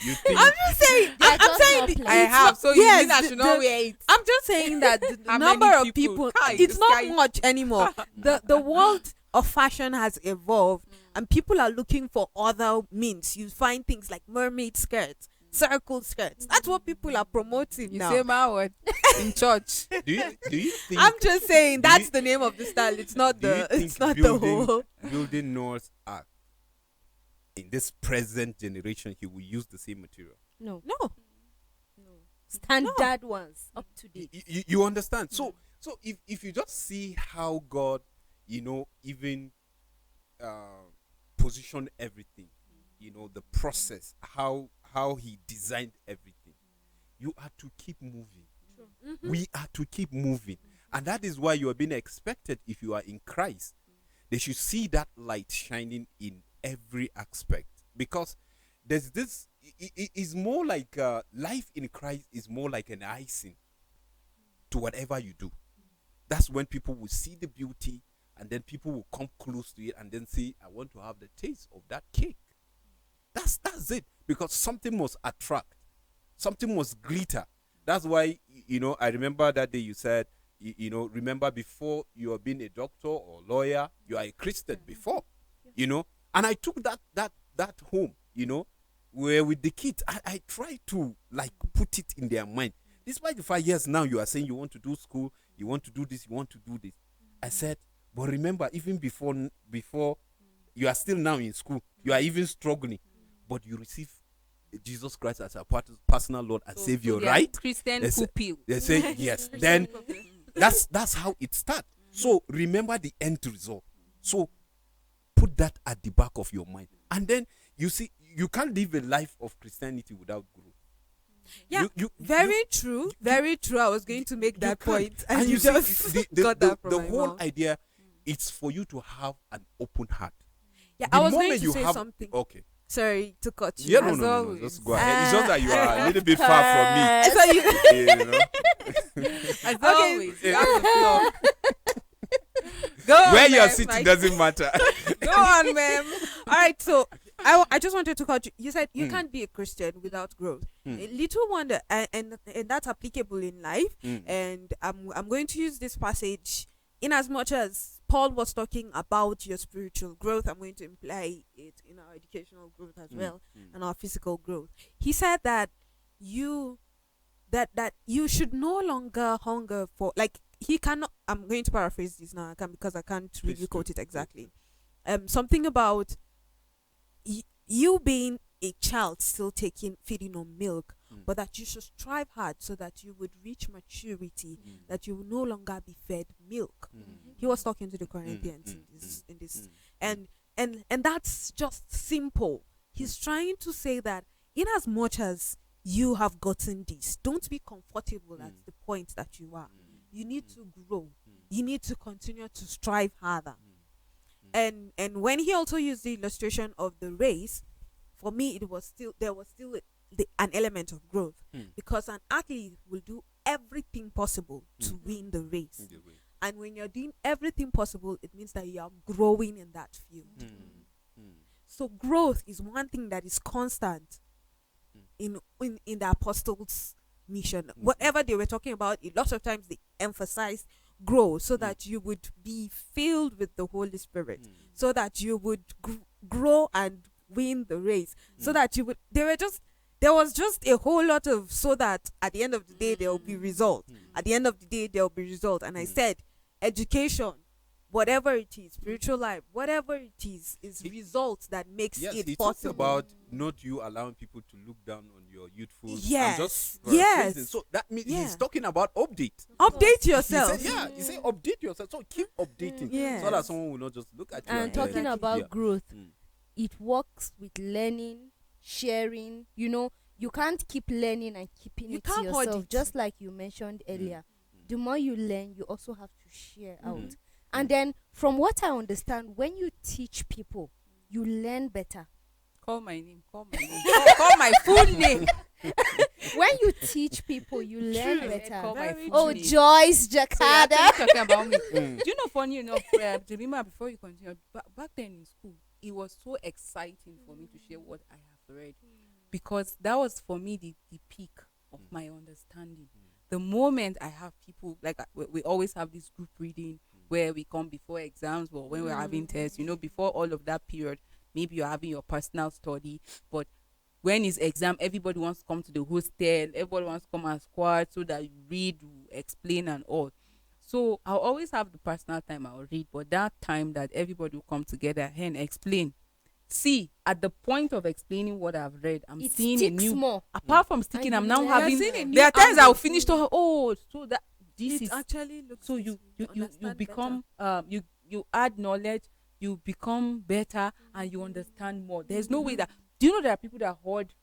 You think
I'm just saying.
They're
I'm
just
saying.
not
the-
plain.
I
it's
have.
not-
So you
yes,
mean I should not wear it?
I'm just saying that the
How
number
many
of
people?
people,
Kai,
it's
this
not
guy-
much anymore. The world of fashion has evolved, and people are looking for other means. You find things like mermaid skirts, circle skirts. That's what people are promoting
You
now.
say my word in church.
do you think
I'm just saying
do
that's
you-
the name of the style. It's not
do you
the.
think
It's not the
building,
whole.
building North Ark in this present generation he will use the same material?
No.
No.
Standard ones up to date.
You understand? So if you just see how God, even position everything, the process, how he designed everything, you are to keep moving. We are to keep moving. And that is why you are being expected, if you are in Christ, they should see that light shining in every aspect. Because there's this, it is more like life in Christ is more like an icing to whatever you do. That's when people will see the beauty, and then people will come close to it and then say, I want to have the taste of that cake. That's it. Because something must attract, something must glitter. That's why, I remember that day you said, remember before you are being a doctor or lawyer, you are a Christian before, and I took that home, where with the kids, I try to like put it in their mind despite the 5 years now you are saying you want to do school, you want to do this, you want to do this. I said, but remember, even before you are still now in school, you are even struggling, but you receive Jesus Christ as a personal Lord and Savior,
they are
right?
Christian
They say-
pupil.
They say yes. Then that's how it starts. So remember the end result. So put that at the back of your mind, and then you see you can't live a life of Christianity without growth.
Yeah, very true. Very true. I was going to make that
can't.
point, and
you
you
see,
just
the
got that from
the
my
whole
mouth.
idea. It's for you to have an open heart.
Yeah,
The
I was
moment
going to
you
say
have-
something.
Okay.
Sorry to cut you.
Yeah, no,
as
no, no, no.
always.
Just go ahead. It's just that you are a little bit far
Uh,
So you,
from me. You know?
As
Okay.
always, you have the floor. Go on,
Where you are
ma'am.
sitting doesn't matter.
go on, ma'am. All right, so I just wanted to cut you. You said you can't be a Christian without growth. A little wonder, and that's applicable in life. And I'm going to use this passage in as much as Paul was talking about your spiritual growth. I'm going to imply it in our educational growth as well and our physical growth. He said that you should no longer hunger for, like, he cannot. I'm going to paraphrase this now, because I can't really
Please
quote
do.
it exactly. Something about you being a child still feeding on milk, but that you should strive hard so that you would reach maturity, that you will no longer be fed milk. He was talking to the Corinthians in this, and that's just simple. He's trying to say that in as much as you have gotten this, don't be comfortable at the point that you are. You need to grow. You need to continue to strive harder. And when he also used the illustration of the race, for me there was still an element of growth, because an athlete will do everything possible to win the race. And when you're doing everything possible, it means that you are growing in that field. So growth is one thing that is constant in the apostles' mission. Whatever they were talking about, a lot of times they emphasized grow, so that you would be filled with the Holy Spirit, so that you would grow and win the race, so that you would. There was just a whole lot of, so that at the end of the day there will be result. At the end of the day there will be result. And I said, education, whatever it is, spiritual life, whatever it is results that makes
Yes,
it
he talks
possible.
about not you allowing people to look down on your youthful.
Yes,
I'm just
yes.
paraphrasing. So that means
Yeah.
he's talking about update.
Update
He
yourself.
said, he said update yourself. So keep updating.
Yes.
So that someone will not just look at you.
And
then-
talking about
Yeah.
growth, it works with learning, sharing. You can't keep learning and keeping
You
it to
can't hold
yourself.
it.
Just like you mentioned earlier, the more you learn, you also have to share out. And then, from what I understand, when you teach people, you learn better.
Call my name. Call my name. Call my full name.
When you teach people, you learn
Call
better.
my
Very
full
Oh,
name.
Joyce
So you're
Jacada.
actually talking about me. Do you know, funny enough, Jemima, before you continue, back then in school, it was so exciting for me to share what I have read, because that was for me the peak of my understanding. The moment I have people, like we always have this group reading where we come before exams or when we're having tests, before all of that period, maybe you're having your personal study, but when it's exam, everybody wants to come to the hostel, everybody wants to come and squad so that you read, you explain and all. So I'll always have the personal time I'll read, but that time that everybody will come together and explain. See, at the point of explaining what I've read, I'm
It
seeing a
sticks
new.
more.
Apart from sticking,
And
I'm
you
now
learn
having.
You're seeing a new
There are times
angle.
I'll finish to so that this
It
is
actually looks.
so you become you add knowledge, you become better, and you understand more. There's no way that. Do you know there are people that hoard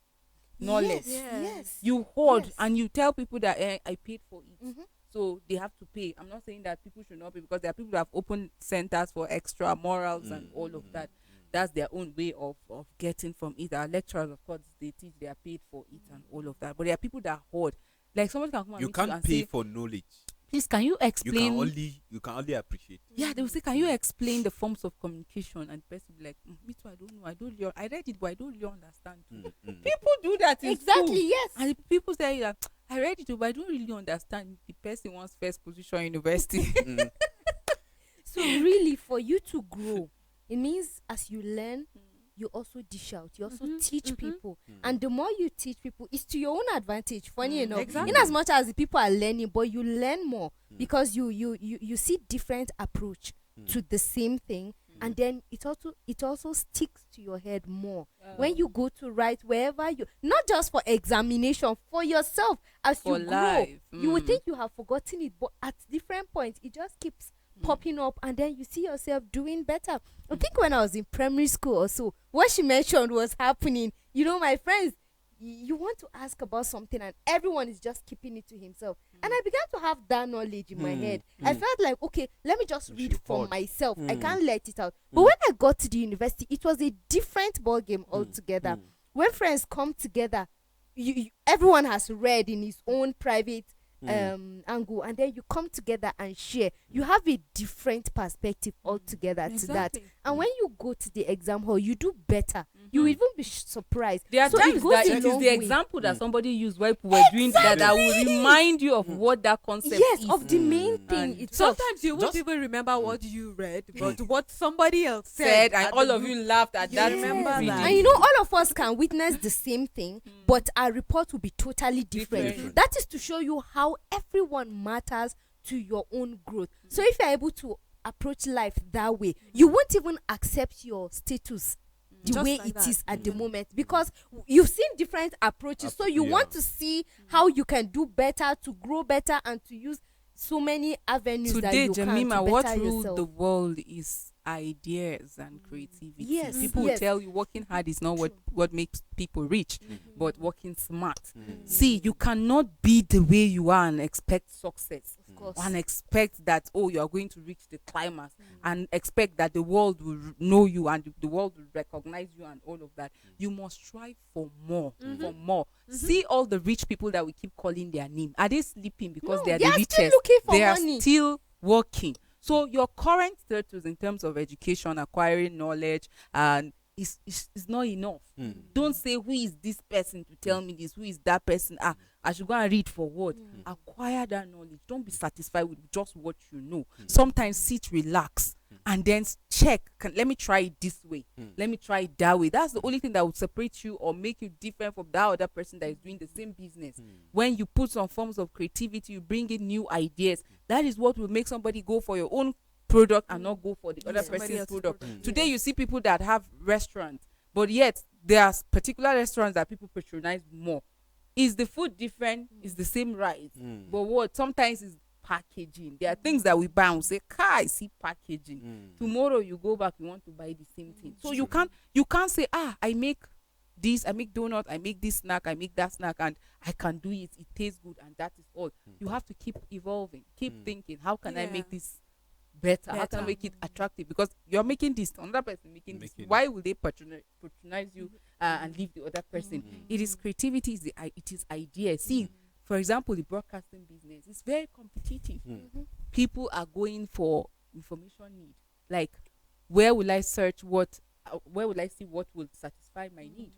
knowledge?
Yes.
You hoard
Yes.
and you tell people that I paid for it,
Mhm.
so they have to pay. I'm not saying that people should not pay, because there are people that have opened centers for extra morals and all of that. That's their own way of getting from it. Our lecturers, of course, they teach, they are paid for it and all of that. But there are people that hoard. Like somebody can come and
You
meet
can't
and
pay
say,
for knowledge.
please, can you
You
explain?
can only appreciate.
Yeah, they will say, can you explain the forms of communication? And the person will be like, me too, I don't know. I read it, but I don't really understand. People do that in school.
Exactly. Yes.
And the people say that I read it, but I don't really understand. The person wants first position university.
So really, for you to grow, it means as you learn, you also dish out, you also teach people. And the more you teach people, it's to your own advantage. Funny enough,
Exactly.
in as much as the people are learning, but you learn more because you see different approach to the same thing, and then it also sticks to your head more when you go to write wherever you, not just for examination, for yourself as
For
you grow.
life.
You would think you have forgotten it, but at different points it just keeps popping up, and then you see yourself doing better. I think when I was in primary school or so, what she mentioned was happening. My friends, you want to ask about something and everyone is just keeping it to himself. And I began to have that knowledge in my head. I felt like, okay, let me just read for myself. I can't let it out. But when I got to the university, it was a different ball game altogether. When friends come together, everyone has read in his own private angle, and then you come together and share. You have a different perspective altogether to that. And when you go to the exam hall, you do better. You will even be surprised.
There are times that it is the example that somebody used while people were doing that will remind you of what that concept is.
Of the main thing.
Sometimes you won't even remember what you read, but what somebody else said,
and all of you laughed at that.
remember that.
And all of us can witness the same thing, but our report will be totally different. That is to show you how everyone matters to your own growth. So if you're able to approach life that way, you won't even accept your status the
Just
way
like
it
that.
is at the moment, because you've seen different approaches. So you want to see how you can do better, to grow better, and to use so many avenues that
Today,
you can
Jemima,
to
what
better
ruled
yourself.
the world is ideas and creativity.
Yes,
People will
yes.
tell you working hard is not what makes people rich, but working smart. See, you cannot be the way you are and expect success.
Of course.
And expect that, you are going to reach the climax, and expect that the world will know you and the world will recognize you and all of that. You must strive for more, for more. See all the rich people that we keep calling their name. Are they sleeping because
No,
they are
they
the
are
richest?
still looking for
They are
money.
still working. So your current status in terms of education, acquiring knowledge, and is not enough. Don't say, who is this person to tell me this? Who is that person? I should go and read for what? Acquire that knowledge. Don't be satisfied with just what you know. Sometimes sit, relax, and then check. Let me try it this way. Let me try it that way. That's the only thing that will separate you or make you different from that other person that is doing the same business. When you put some forms of creativity, you bring in new ideas. That is what will make somebody go for your own product and not go for the other
Somebody
person's
else's
product.
product.
Today you see people that have restaurants, but yet there are particular restaurants that people patronize more. Is the food different? Is the same rice? But what sometimes is packaging. There are things that we buy and we say, I see packaging. Tomorrow you go back, you want to buy the same thing. So you can't say, I make this, I make donut, I make this snack, I make that snack, and I can do it. It tastes good, and that is all. You have to keep evolving, keep thinking, how can I make this better? How can I make it attractive? Because you're making this, another person making this. Why will they patronize you and leave the other person? It is creativity, it is ideas. See, for example, the broadcasting business is very competitive. People are going for information need. Like, where will I search what? Where will I see what will satisfy my need?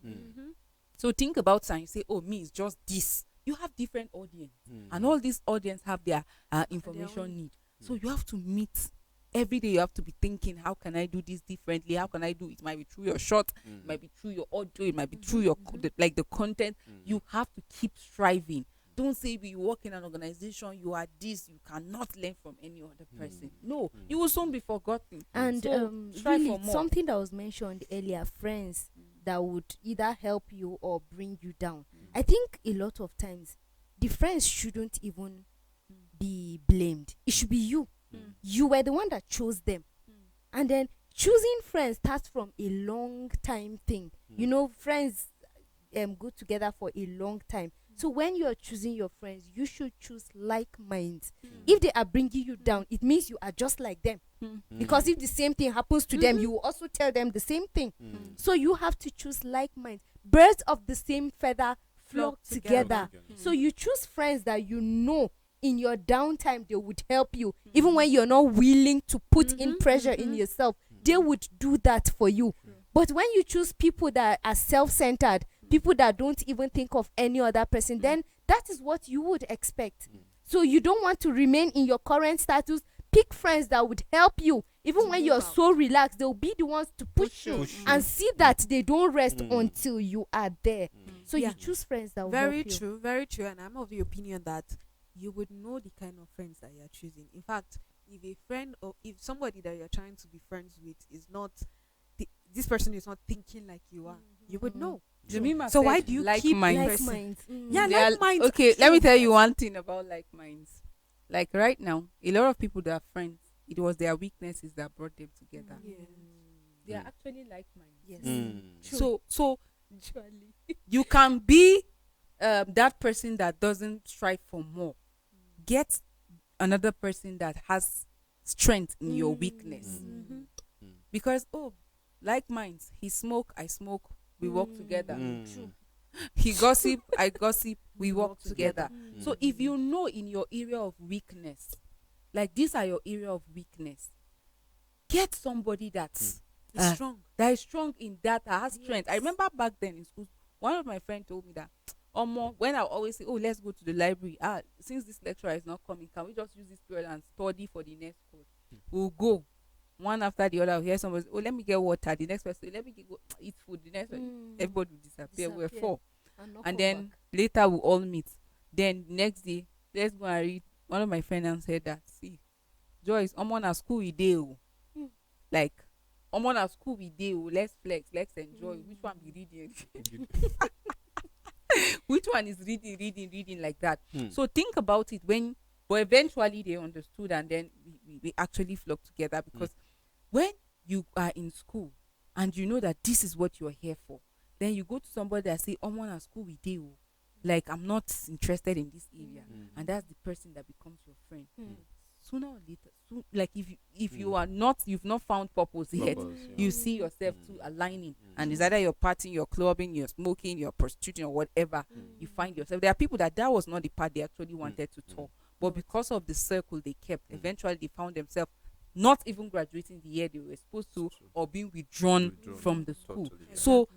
So think about science. Say, me, it's just this. You have different audience, and all these audience have their information need. So you have to meet every day. You have to be thinking, how can I do this differently? How can I do it? It might be through your shot, it might be through your audio, it might be through your the content. You have to keep striving. Don't say you work in an organization, you are this, you cannot learn from any other person. No, you will soon be forgotten.
And
So, strive
really,
for more.
something that was mentioned earlier, friends that would either help you or bring you down. I think a lot of times the friends shouldn't even be blamed. It should be you. You were the one that chose them. And then choosing friends starts from a long time thing. Friends go together for a long time. So when you are choosing your friends, you should choose like minds. If they are bringing you down, it means you are just like them. Because if the same thing happens to them, you will also tell them the same thing. So you have to choose like minds. Birds of the same feather flock together. So you choose friends that you know in your downtime they would help you. Even when you're not willing to put in pressure in yourself, they would do that for you. But when you choose people that are self-centered, people that don't even think of any other person, then that is what you would expect. So you don't want to remain in your current status. Pick friends that would help you Even
To
when
move
you're
out.
so relaxed, they'll be the ones to push you
Push you.
and see that they don't rest
Mm.
until you are there. So
Yeah.
you choose friends that will
Very
help you.
true, very true. And I'm of the opinion that you would know the kind of friends that you're choosing. In fact, if a friend or if somebody that you're trying to be friends with is not, this person is not thinking like you are, you would
Mhm.
know.
Jemima
So why
said
do you
like
keep
minds?
Like
person?
minds.
Yeah,
They are-
like minds.
Okay, let me
True.
tell you one thing about like minds. Like right now, a lot of people that are friends, it was their weaknesses that brought them together.
Yeah.
They are
Mm.
actually like minds.
Yes.
Mm.
So you can be that person that doesn't strive for more. Get another person that has strength in your weakness.
Mhm.
Mm.
Because like minds, he smoke, I smoke, we work together.
Mm.
True.
He gossip, I gossip, we work
work
together.
together.
So if you know in your area of weakness, like these are your area of weakness, get somebody that's
It's strong.
that is strong in that has strength. I remember back then in school, one of my friends told me that when I always say, let's go to the library. Since this lecturer is not coming, can we just use this period and study for the next course? We'll go one after the other. We'll hear somebody say, let me get water. The next person, let me go eat food. The next person, everybody will disappear. We're
Disappear.
four.
not
And
come
then
back.
later we'll all meet. Then next day, let's go and read. One of my friends said that, see, Joyce, I'm on a school we do. Like, I'm on a school we do. Let's flex, let's enjoy. Which one be reading? Which one is reading like that?
Mm.
So think about it but eventually they understood, and then we actually flocked together because when you are in school and you know that this is what you're here for, then you go to somebody that say, I'm on a school we do. Like, I'm not interested in this area. And that's the person that becomes your friend. Sooner or later, like if you are not, you've not found purpose yet,
Purpose, yeah.
you see yourself too aligning, and it's either you're partying, you're clubbing, you're smoking, you're prostituting, or whatever. You find yourself. There are people that was not the part they actually wanted to talk, but because of the circle they kept, eventually they found themselves not even graduating the year they were supposed to, or being withdrawn from the school.
Totally, yeah.
So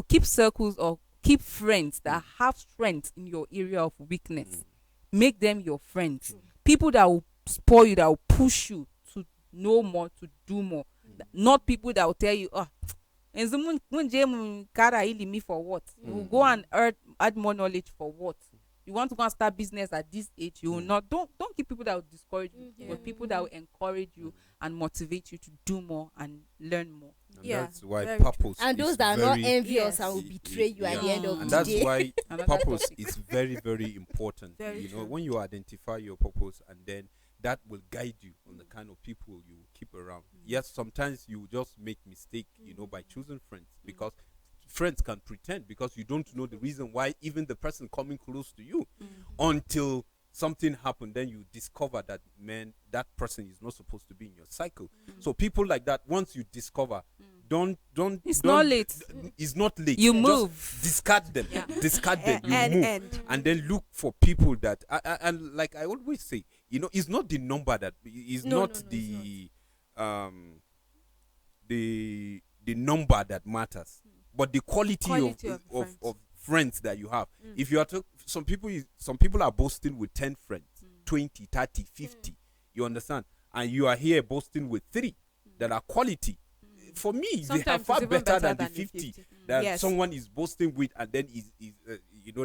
keep circles or keep friends that have strength in your area of weakness. Make them your friends. People that will spoil you, that will push you to know more, to do more. Not people that will tell you, me for what? You will go and add more knowledge for what? You want to go and start business at this age, you will not. Don't keep people that will discourage you, but people that will encourage you and motivate you to do more and learn more.
And
Yeah,
that's why
very true.
purpose
And
is
those that are not
very,
envious
Yes.
and will betray you at the end of
and
the
that's
day.
why
Another
purpose
topic.
is very, very important.
Very
You know,
true.
when you identify your purpose, and then that will guide you on the kind of people you keep around. Yes, sometimes you just make mistake, by choosing friends, because friends can pretend, because you don't know the reason why even the person coming close to you until something happened. Then you discover that, man, that person is not supposed to be in your cycle. So people like that, once you discover, don't
It's
don't-
not late.
It's not late.
You
Just
move.
discard them. Discard them. You
And
move.
end.
And then look for people that and like I always say, it's not the number that is
No,
not
no, no,
the the number that matters, but the quality,
Quality
of,
of
of,
friends.
of friends that you have. If you are some people are boasting with 10 friends, 20, 30, 50. You understand? And you are here boasting with 3 that are quality. For me, they are
Sometimes
far
it's even
better than
better
the
than the
50
50.
that
Yes.
someone is boasting with, and then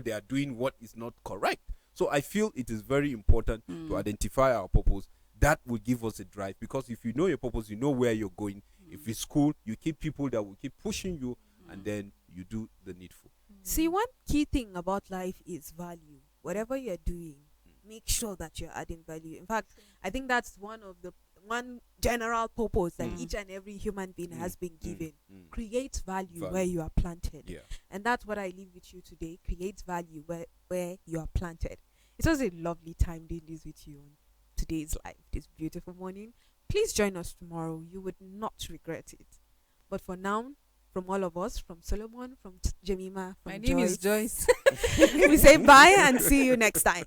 they are doing what is not correct. So I feel it is very important to identify our purpose. That will give us a drive, because if you know your purpose, you know where you're going. If it's school, you keep people that will keep pushing you, and then you do the needful.
See, one key thing about life is value. Whatever you're doing, make sure that you're adding value. In fact, I think that's one general purpose that each and every human being has been given. Create value where
Value.
you are planted.
Yeah.
And that's what I leave with you today. Create value where you are planted. It was a lovely time doing this with you on today's live, this beautiful morning. Please join us tomorrow. You would not regret it. But for now, from all of us, from Solomon, from Jemima, from
My name is Joyce.
we say bye and see you next time.